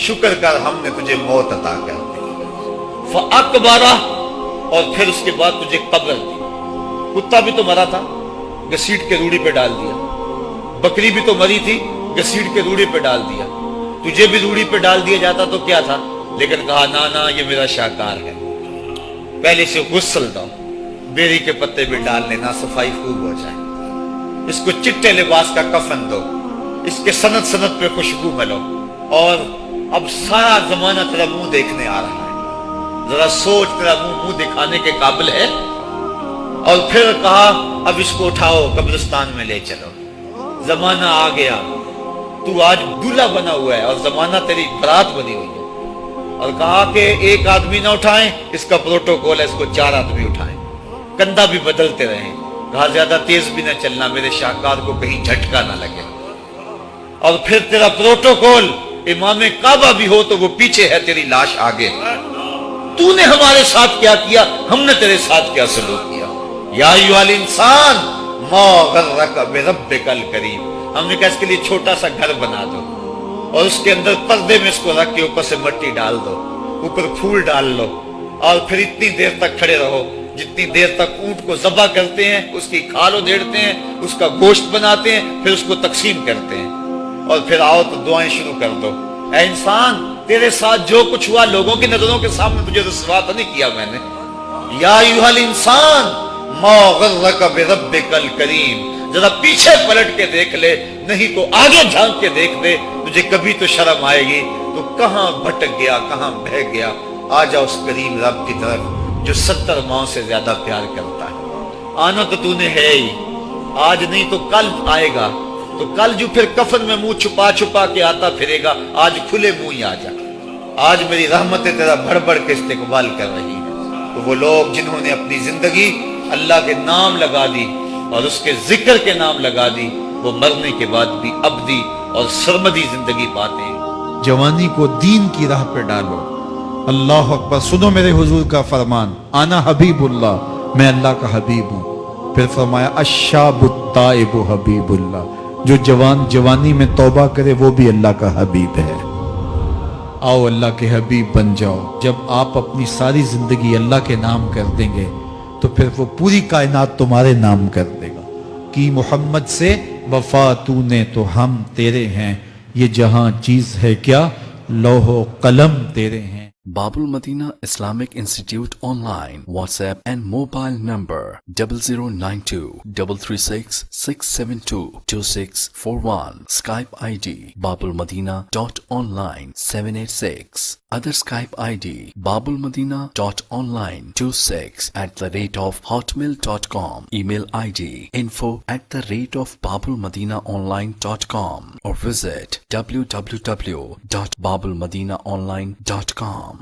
شکر کر ہم نے تجھے موت عطا کر دی. فَأَقْبَرَ، اور پھر اس کے بعد تجھے قبر دی. کتا بھی تو مرا تھا، گھسیٹ کے روڑی پہ ڈال دیا. بکری بھی تو مری تھی، گھسیٹ کے روڑی پہ ڈال دیا. تجھے بھی روڑی پہ ڈال دیا جاتا تو کیا تھا؟ لیکن کہا نا یہ میرا شاہکار ہے، پہلے سے غسل دو، بیری کے پتے بھی ڈال لینا، صفائی خوب ہو جائے. اس کو چٹے لباس کا کفن دو، اس کے سند سند پہ خوشبو ملو. اور اب سارا زمانہ تیرا منہ دیکھنے آ رہا ہے، ذرا سوچ تیرا منہ دکھانے کے قابل ہے. اور پھر کہا اب اس کو اٹھاؤ قبرستان میں لے چلو. زمانہ آ گیا، تو آج دولہا بنا ہوا ہے اور زمانہ تیری برات بنی ہوئی ہے. اور کہا کہ ایک آدمی نہ اٹھائیں، اس کا پروٹوکول ہے، اس کو 4 آدمی اٹھائیں. کندھا بھی بدلتے رہیں. کہا زیادہ تیز بھی نہ چلنا، میرے شاہکار کو کہیں جھٹکا نہ لگے. اور پھر تیرا پروٹوکول امام کعبہ بھی ہو تو وہ پیچھے ہے، تیری لاش آگے. تو نے ہمارے ساتھ کیا کیا، ہم نے تیرے ساتھ کیا سلوک کیا. یا ایھا الانسان ما غرک بربک الکریم. ہم نے کہا اس کے لیے چھوٹا سا گھر بنا دو اور اس کے اندر پردے میں اس کو رکھ کے اوپر سے مٹی ڈال دو، اوپر پھول ڈال لو، اور پھر اتنی دیر تک کھڑے رہو جتنی دیر تک اونٹ کو ذبح کرتے ہیں، اس کی کھال ادھیڑتے ہیں، اس کا گوشت بناتے ہیں، پھر اس کو تقسیم کرتے ہیں. اور پھر آؤ تو دعائیں شروع کر دو. اے انسان، تیرے ساتھ جو کچھ ہوا لوگوں کی نظروں کے سامنے تجھے رسوا تو نہیں کیا میں نے. یا ایھا الانسان ما غرک بربک الکریم. ذرا پیچھے پلٹ کے دیکھ لے، نہیں تو آگے جھانک کے دیکھ لے، تجھے کبھی تو شرم آئے گی. تو کہاں بھٹک گیا، کہاں بہہ گیا. آ جا اس کریم رب کی طرف جو 70 ماؤں سے زیادہ پیار کرتا ہے. آنا تو نے ہے ہی، آج نہیں تو کل آئے گا. تو کل جو پھر کفن میں منہ چھپا چھپا کے آتا پھرے گا، آج کھلے منہ ہی آ جا. آج میری رحمتیں تیرا بڑھ بڑھ کے استقبال کر رہی ہیں. تو وہ لوگ جنہوں نے اپنی زندگی اللہ کے نام لگا دی اور اس کے ذکر کے نام لگا دی، وہ مرنے کے بعد بھی ابدی اور سرمدی زندگی پاتے ہیں. جوانی کو دین کی راہ پہ ڈالو. اللہ اکبر. سنو میرے حضور کا فرمان، آنا حبیب اللہ، میں اللہ کا حبیب ہوں. پھر فرمایا الشاب التائب حبیب اللہ، جو جوان جوانی میں توبہ کرے وہ بھی اللہ کا حبیب ہے. آؤ اللہ کے حبیب بن جاؤ. جب آپ اپنی ساری زندگی اللہ کے نام کر دیں گے تو پھر وہ پوری کائنات تمہارے نام کر دے گا. کی محمد سے وفا تو نے تو ہم تیرے ہیں، یہ جہاں چیز ہے کیا لوح و قلم تیرے ہیں. باب المدینہ Islamic institute on line WhatsApp and mobile number 0092-336-672-2641. Skype ID babulmadina.online 786. Other Skype ID babulmadina.online26@hotmail.com. Email ID info@babulmadinaonline.com or visit www.babulmadinaonline.com.